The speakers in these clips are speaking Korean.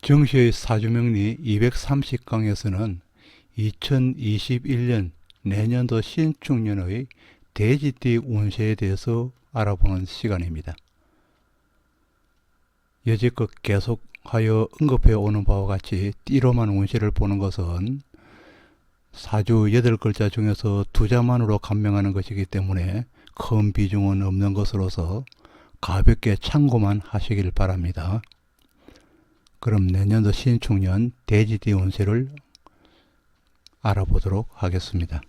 정시의 사주명리 230강에서는 2021년 내년도 신축년의 돼지띠 운세에 대해서 알아보는 시간입니다. 여지껏 계속하여 언급해 오는 바와 같이 띠로만 운세를 보는 것은 사주 8글자 중에서 2자만으로 감명하는 것이기 때문에 큰 비중은 없는 것으로서 가볍게 참고만 하시길 바랍니다. 그럼 내년도 신축년 돼지띠 운세를 알아보도록 하겠습니다.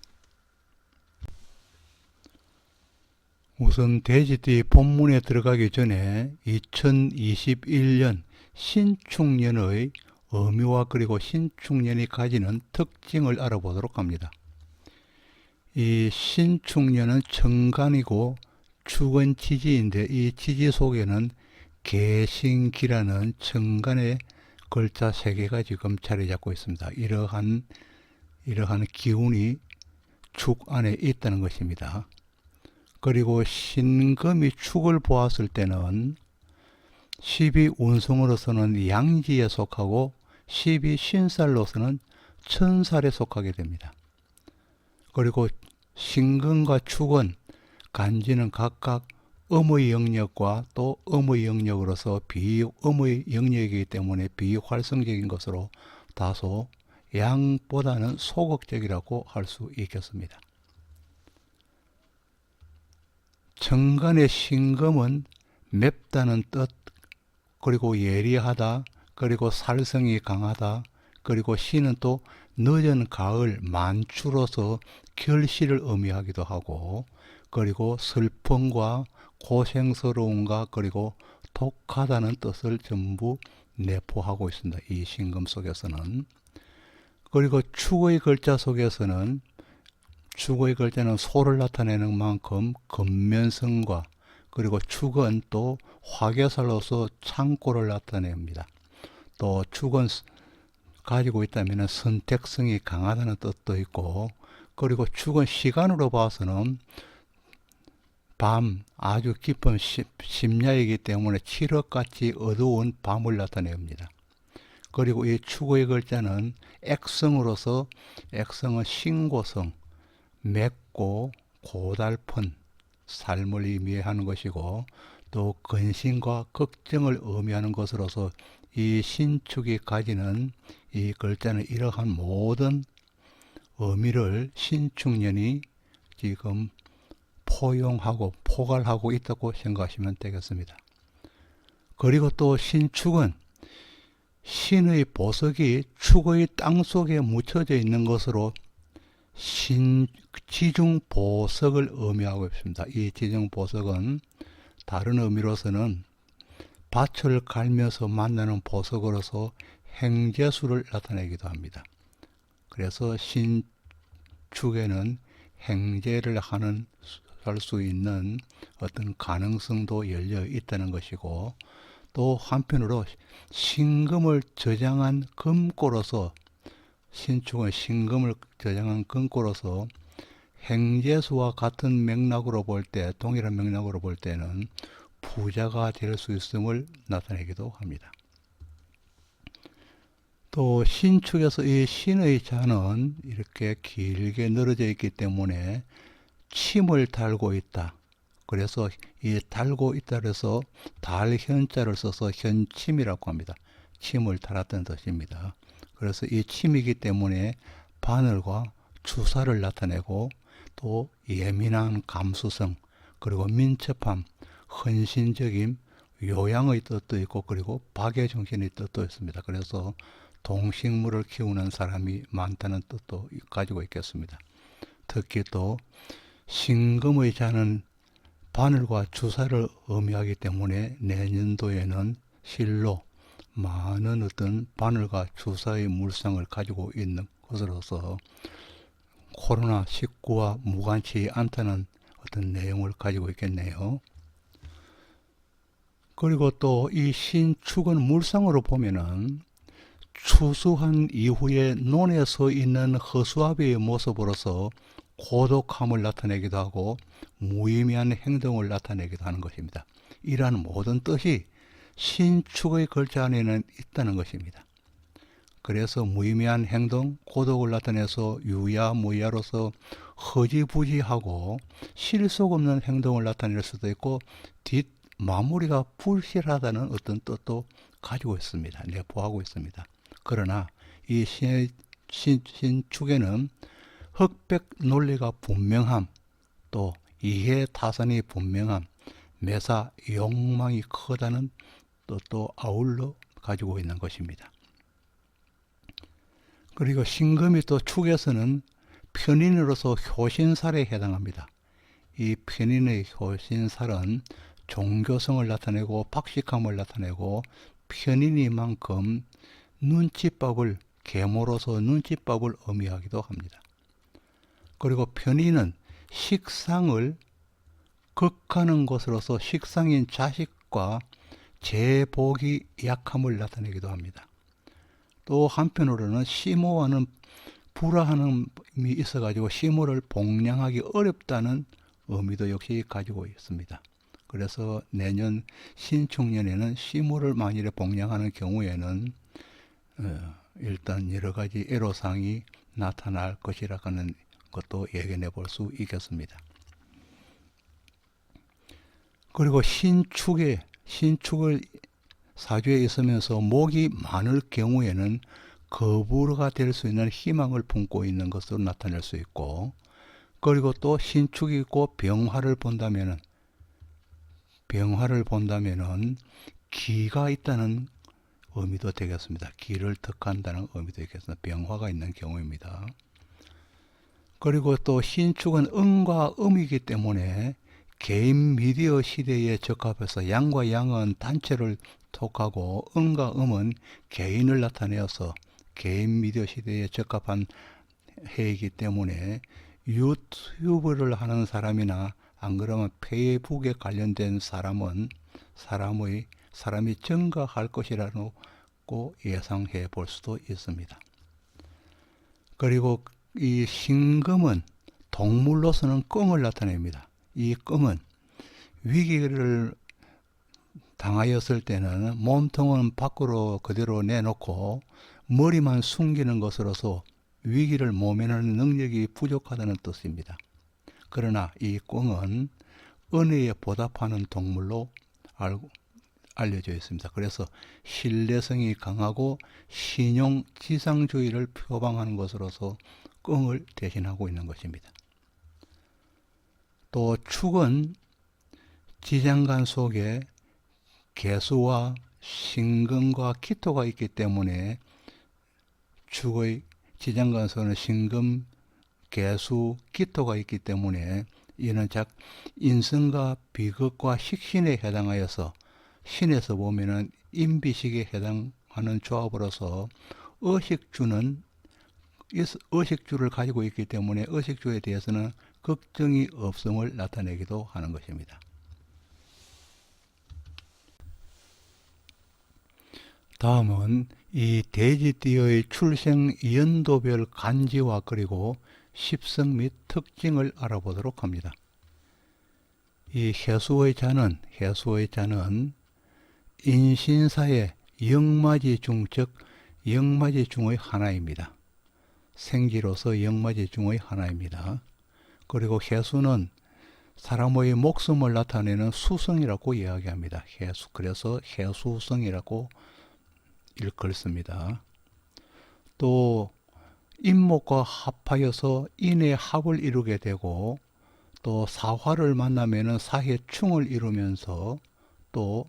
우선 돼지띠 본문에 들어가기 전에 2021년 신축년의 의미와 그리고 신축년이 가지는 특징을 알아보도록 합니다. 이 신축년은 정간이고 축은 지지인데 이 지지 속에는 개신기라는 정간의 글자 3개가 지금 자리 잡고 있습니다. 이러한 기운이 축 안에 있다는 것입니다. 그리고 신금이 축을 보았을 때는 12운성으로서는 양지에 속하고 12신살로서는 천살에 속하게 됩니다. 그리고 신금과 축은 간지는 각각 음의 영역과 또 음의 영역으로서 비음의 영역이기 때문에 비활성적인 것으로 다소 양보다는 소극적이라고 할 수 있겠습니다. 정간의 신금은 맵다는 뜻, 그리고 예리하다, 그리고 살성이 강하다, 그리고 신은 또 늦은 가을 만추로서 결실을 의미하기도 하고, 그리고 슬픔과 고생스러움과 그리고 독하다는 뜻을 전부 내포하고 있습니다. 이 신금 속에서는. 그리고 축의 글자 속에서는 축의 글자는 소를 나타내는 만큼 근면성과 그리고 축은 또 화개살로서 창고를 나타냅니다. 또 축은 가지고 있다면 선택성이 강하다는 뜻도 있고, 그리고 축은 시간으로 봐서는 밤, 아주 깊은 심야이기 때문에 칠흑같이 어두운 밤을 나타냅니다. 그리고 이 축의 글자는 액성으로서 액성은 신고성, 맵고 고달픈 삶을 의미하는 것이고, 또 근심과 걱정을 의미하는 것으로서 이 신축이 가지는 이 글자는 이러한 모든 의미를 신축년이 지금 포용하고 포괄하고 있다고 생각하시면 되겠습니다. 그리고 또 신축은 신의 보석이 축의 땅속에 묻혀져 있는 것으로 지중보석을 의미하고 있습니다. 이 지중보석은 다른 의미로서는 밭을 갈면서 만나는 보석으로서 행재수를 나타내기도 합니다. 그래서 신축에는 행재를 할 수 있는 어떤 가능성도 열려 있다는 것이고, 또 한편으로 신금을 저장한 금고로서 신축은 신금을 저장한 금고로서 행재수와 같은 맥락으로 볼 때, 동일한 맥락으로 볼 때는 부자가 될 수 있음을 나타내기도 합니다. 또 신축에서 이 신의 자는 이렇게 길게 늘어져 있기 때문에 침을 달고 있다. 그래서 이 달고 있다 그래서 달현자를 써서 현침이라고 합니다. 침을 달았다는 뜻입니다. 그래서 이 침이기 때문에 바늘과 주사를 나타내고, 또 예민한 감수성, 그리고 민첩함, 헌신적인 요양의 뜻도 있고, 그리고 박애정신의 뜻도 있습니다. 그래서 동식물을 키우는 사람이 많다는 뜻도 가지고 있겠습니다. 특히 또 신금의 자는 바늘과 주사를 의미하기 때문에 내년도에는 실로 많은 어떤 바늘과 주사의 물상을 가지고 있는 것으로서 코로나19와 무관치 않다는 어떤 내용을 가지고 있겠네요. 그리고 또 이 신축은 물상으로 보면은 추수한 이후에 논에 서 있는 허수아비의 모습으로서 고독함을 나타내기도 하고 무의미한 행동을 나타내기도 하는 것입니다. 이러한 모든 뜻이 신축의 글자 안에는 있다는 것입니다. 그래서 무의미한 행동, 고독을 나타내서 유야무야로서 허지부지하고 실속 없는 행동을 나타낼 수도 있고 뒷 마무리가 불실하다는 어떤 뜻도 가지고 있습니다. 내포하고 있습니다. 그러나 이 신축에는 흑백 논리가 분명함, 또 이해 타산이 분명함, 매사 욕망이 크다는 뜻도 아울러 가지고 있는 것입니다. 그리고 신금이 또 축에서는 편인으로서 효신살에 해당합니다. 이 편인의 효신살은 종교성을 나타내고 박식함을 나타내고 편인이만큼 눈치밥을 계모로서 눈치밥을 의미하기도 합니다. 그리고 편인은 식상을 극하는 것으로서 식상인 자식과 제복이 약함을 나타내기도 합니다. 또 한편으로는 시모와는 불화함이 있어가지고 시모를 복량하기 어렵다는 의미도 역시 가지고 있습니다. 그래서 내년 신축년에는 시모를 만일에 복량하는 경우에는 일단 여러 가지 애로사항이 나타날 것이라는 것도 예견해 볼 수 있겠습니다. 그리고 신축을 사주에 있으면서 목이 많을 경우에는 거부가 될 수 있는 희망을 품고 있는 것으로 나타낼 수 있고, 그리고 또 신축이 있고 병화를 본다면은 기가 있다는 의미도 되겠습니다. 기를 득한다는 의미도 되겠습니다. 병화가 있는 경우입니다. 그리고 또 신축은 음과 음이기 때문에 개인 미디어 시대에 적합해서 양과 양은 단체를 톡하고 음과 음은 개인을 나타내어서 개인 미디어 시대에 적합한 해이기 때문에 유튜브를 하는 사람이나 안 그러면 페이북에 관련된 사람이 증가할 것이라고 예상해 볼 수도 있습니다. 그리고 이 신금은 동물로서는 껑을 나타냅니다. 이 껑은 위기를 당하였을 때는 몸통은 밖으로 그대로 내놓고 머리만 숨기는 것으로서 위기를 모면하는 능력이 부족하다는 뜻입니다. 그러나 이 꿩은 은혜에 보답하는 동물로 알려져 있습니다. 그래서 신뢰성이 강하고 신용지상주의를 표방하는 것으로서 꿩을 대신하고 있는 것입니다. 또 축은 지장간 속에 개수와 신금과 기토가 있기 때문에 축의 지장간 속에는 신금, 개수, 기토가 있기 때문에 이는 인성과 비극과 식신에 해당하여서 신에서 보면은 인비식에 해당하는 조합으로서 의식주를 가지고 있기 때문에 의식주에 대해서는 걱정이 없음을 나타내기도 하는 것입니다. 다음은 이 돼지띠의 출생 연도별 간지와 그리고 십성 및 특징을 알아보도록 합니다. 이 해수의 자는 인신사의 영마지중, 즉 영마지중의 하나입니다. 생지로서 영마지중의 하나입니다. 그리고 해수는 사람의 목숨을 나타내는 수성이라고 이야기합니다. 그래서 해수성이라고 읽습니다. 또 인목과 합하여서 인의 합을 이루게 되고, 또 사화를 만나면은 사해충을 이루면서, 또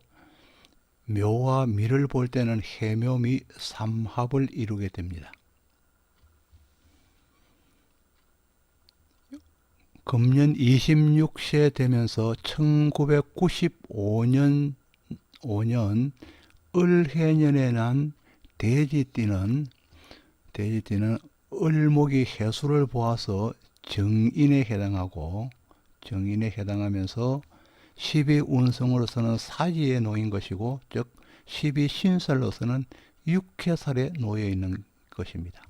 묘와 미를 볼 때는 해묘미 삼합을 이루게 됩니다. 금년 26세 되면서 1995년 을해년에 난 돼지띠는 을목이 해수를 보아서 정인에 해당하면서 12운성으로서는 사지에 놓인 것이고, 즉 12신살로서는 육해살에 놓여 있는 것입니다.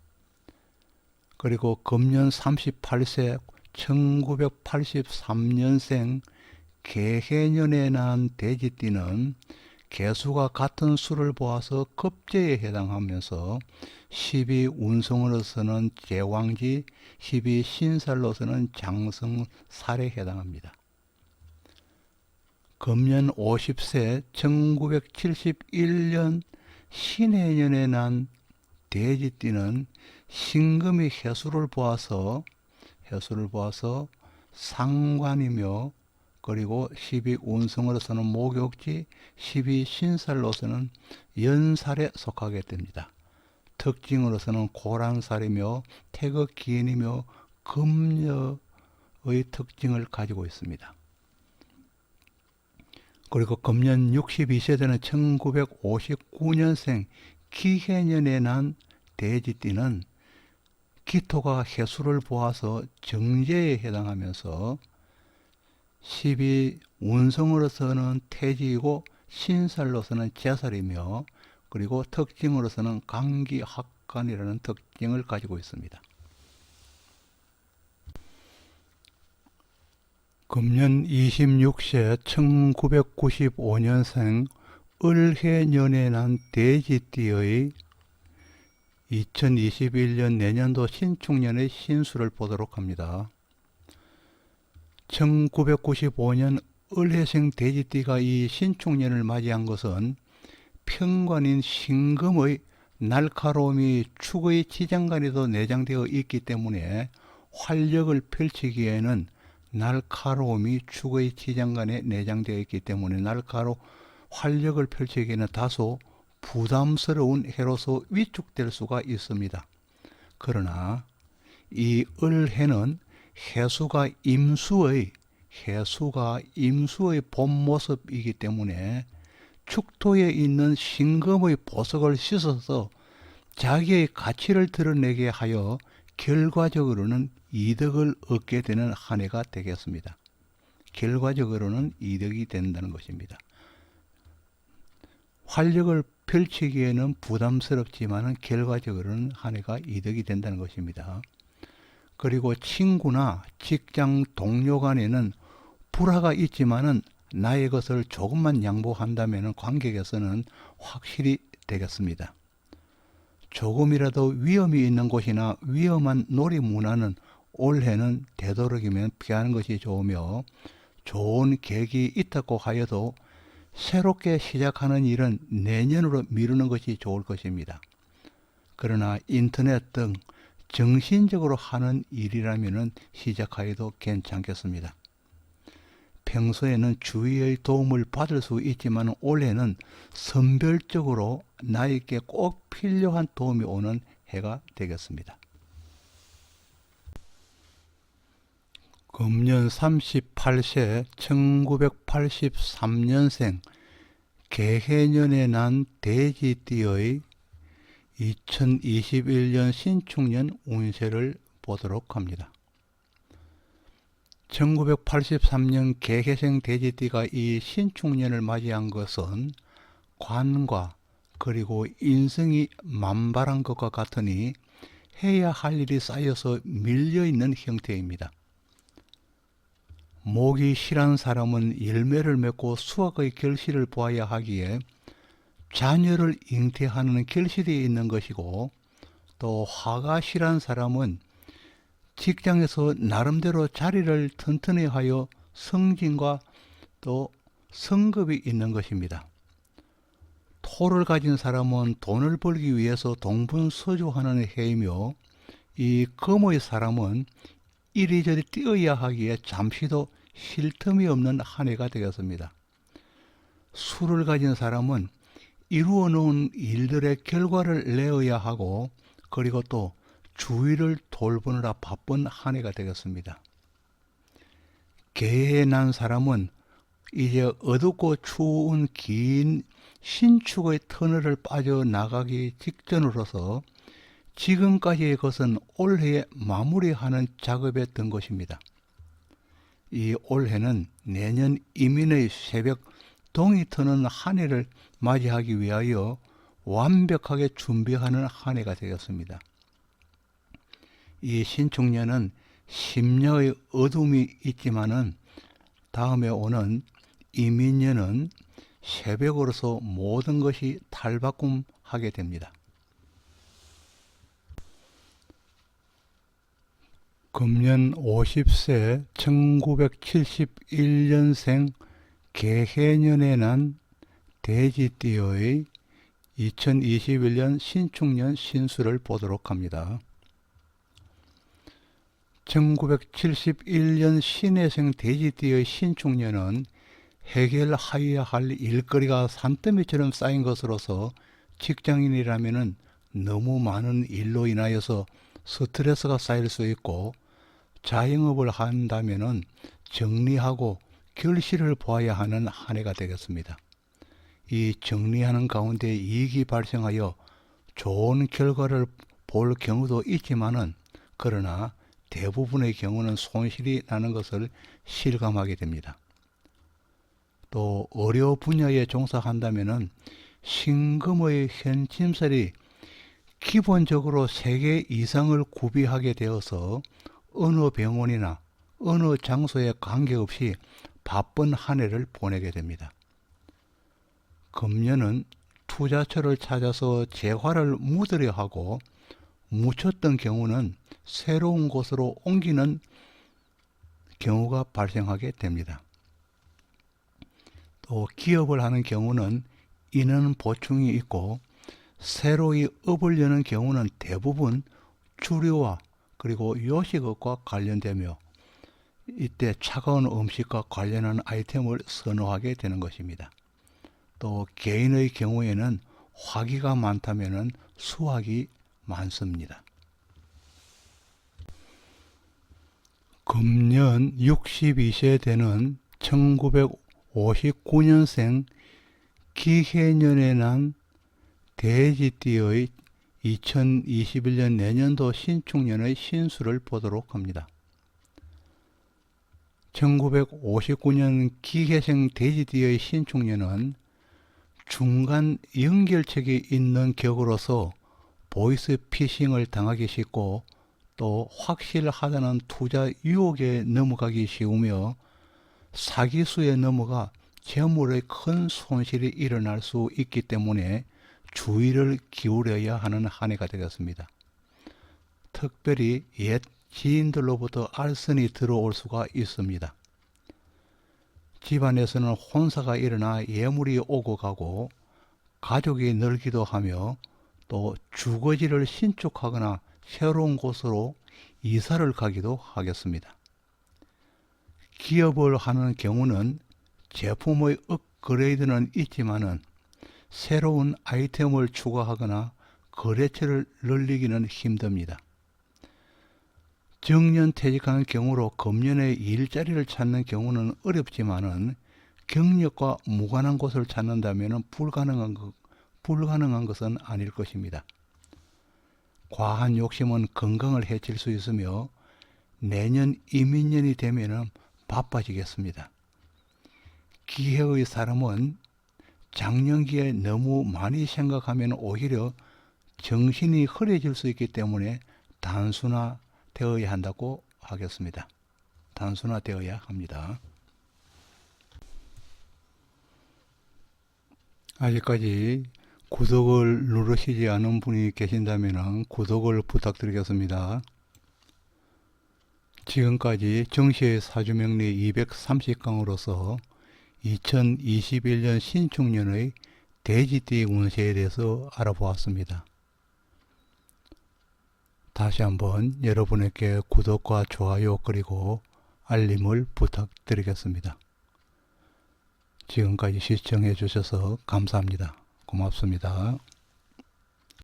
그리고 금년 38세 1983년생 개해년에 난 돼지띠는 개수가 같은 수를 보아서 급제에 해당하면서 12운성으로서는 제왕지, 12신살로서는 장성살에 해당합니다. 금년 50세 1971년 신해년에 난 돼지띠는 신금이 해수를 보아서 상관이며, 그리고 12운성으로서는 목욕지, 12신살로서는 연살에 속하게 됩니다. 특징으로서는 고란살이며 태극기인이며 금여의 특징을 가지고 있습니다. 그리고 금년 62세대는 1959년생 기해년에 난 돼지띠는 기토가 해수를 보아서 정제에 해당하면서 12운성으로서는 태지이고 신살로서는 제살이며, 그리고 특징으로서는 강기학관이라는 특징을 가지고 있습니다. 금년 26세 1995년생 을해년에 난 돼지띠의 2021년 내년도 신축년의 신수를 보도록 합니다. 1995년 을해생 돼지띠가 이 신축년을 맞이한 것은 편관인 신금의 날카로움이 축의 지장간에도 내장되어 있기 때문에 활력을 펼치기에는 날카로움이 축의 지장간에 내장되어 있기 때문에 활력을 펼치기에는 다소 부담스러운 해로서 위축될 수가 있습니다. 그러나 이 을해는 해수가 임수의 본 모습이기 때문에 축토에 있는 신금의 보석을 씻어서 자기의 가치를 드러내게 하여 결과적으로는 이득을 얻게 되는 한 해가 되겠습니다. 결과적으로는 이득이 된다는 것입니다. 활력을 펼치기에는 부담스럽지만 결과적으로는 한 해가 이득이 된다는 것입니다. 그리고 친구나 직장 동료 간에는 불화가 있지만은 나의 것을 조금만 양보한다면 관계에서는 확실히 되겠습니다. 조금이라도 위험이 있는 곳이나 위험한 놀이 문화는 올해는 되도록이면 피하는 것이 좋으며, 좋은 계획이 있다고 하여도 새롭게 시작하는 일은 내년으로 미루는 것이 좋을 것입니다. 그러나 인터넷 등 정신적으로 하는 일이라면 시작하여도 괜찮겠습니다. 평소에는 주위의 도움을 받을 수 있지만 올해는 선별적으로 나에게 꼭 필요한 도움이 오는 해가 되겠습니다. 금년 38세 1983년생 개해년에 난 돼지띠의 2021년 신축년 운세를 보도록 합니다. 1983년 개해생 돼지띠가 이 신축년을 맞이한 것은 관과 그리고 인성이 만발한 것과 같으니 해야 할 일이 쌓여서 밀려있는 형태입니다. 목이 실한 사람은 열매를 맺고 수확의 결실을 보아야 하기에 자녀를 잉태하는 결실이 있는 것이고, 또 화가 실한 사람은 직장에서 나름대로 자리를 튼튼히 하여 승진과 또 성급이 있는 것입니다. 토를 가진 사람은 돈을 벌기 위해서 동분서주하는 해이며, 이 금의 사람은 이리저리 뛰어야 하기에 잠시도 쉴 틈이 없는 한 해가 되었습니다. 수를 가진 사람은 이루어 놓은 일들의 결과를 내어야 하고, 그리고 또 주위를 돌보느라 바쁜 한 해가 되겠습니다. 개해에 난 사람은 이제 어둡고 추운 긴 신축의 터널을 빠져나가기 직전으로서 지금까지의 것은 올해에 마무리하는 작업에 든 것입니다. 이 올해는 내년 이민의 새벽 동이 트는 한 해를 맞이하기 위하여 완벽하게 준비하는 한 해가 되었습니다. 이 신축년은 심야의 어둠이 있지만은 다음에 오는 이민년은 새벽으로서 모든 것이 탈바꿈하게 됩니다. 금년 50세 1971년생 개해년에 난 돼지띠의 2021년 신축년 신수를 보도록 합니다. 1971년 신해생 돼지띠의 신축년은 해결하여야 할 일거리가 산더미처럼 쌓인 것으로서 직장인이라면 너무 많은 일로 인하여서 스트레스가 쌓일 수 있고, 자영업을 한다면 정리하고 결실을 보아야 하는 한 해가 되겠습니다. 이 정리하는 가운데 이익이 발생하여 좋은 결과를 볼 경우도 있지만은, 그러나 대부분의 경우는 손실이 나는 것을 실감하게 됩니다. 또 의료 분야에 종사한다면은 신금의 현침살이 기본적으로 3개 이상을 구비하게 되어서 어느 병원이나 어느 장소에 관계없이 바쁜 한 해를 보내게 됩니다. 금년은 투자처를 찾아서 재화를 묻으려 하고, 묻혔던 경우는 새로운 곳으로 옮기는 경우가 발생하게 됩니다. 또 기업을 하는 경우는 인원 보충이 있고, 새로이 업을 여는 경우는 대부분 주류와 그리고 요식업과 관련되며, 이때 차가운 음식과 관련한 아이템을 선호하게 되는 것입니다. 또 개인의 경우에는 화기가 많다면 수확이 많습니다. 금년 62세 되는 1959년생 기해년에 난 돼지띠의 2021년 내년도 신축년의 신수를 보도록 합니다. 1959년 기해생 돼지띠의 신축년은 중간 연결책이 있는 격으로서 보이스 피싱을 당하기 쉽고, 또 확실하다는 투자 유혹에 넘어가기 쉬우며, 사기수에 넘어가 재물의 큰 손실이 일어날 수 있기 때문에 주의를 기울여야 하는 한 해가 되겠습니다. 특별히 옛 지인들로부터 알선이 들어올 수가 있습니다. 집안에서는 혼사가 일어나 예물이 오고 가고, 가족이 늘기도 하며, 또 주거지를 신축하거나 새로운 곳으로 이사를 가기도 하겠습니다. 기업을 하는 경우는 제품의 업그레이드는 있지만은 새로운 아이템을 추가하거나 거래처를 늘리기는 힘듭니다. 정년퇴직하는 경우로 금년에 일자리를 찾는 경우는 어렵지만은, 경력과 무관한 곳을 찾는다면 불가능한 것은 아닐 것입니다. 과한 욕심은 건강을 해칠 수 있으며, 내년 이민년이 되면 바빠지겠습니다. 기해의 사람은 장년기에 너무 많이 생각하면 오히려 정신이 흐려질 수 있기 때문에 단순화되어야 한다고 하겠습니다. 단순화되어야 합니다. 아직까지 구독을 누르시지 않은 분이 계신다면 구독을 부탁드리겠습니다. 지금까지 정시의 사주명리 230강으로서 2021년 신축년의 돼지띠 운세에 대해서 알아보았습니다. 다시 한번 여러분에게 구독과 좋아요 그리고 알림을 부탁드리겠습니다. 지금까지 시청해 주셔서 감사합니다. 고맙습니다.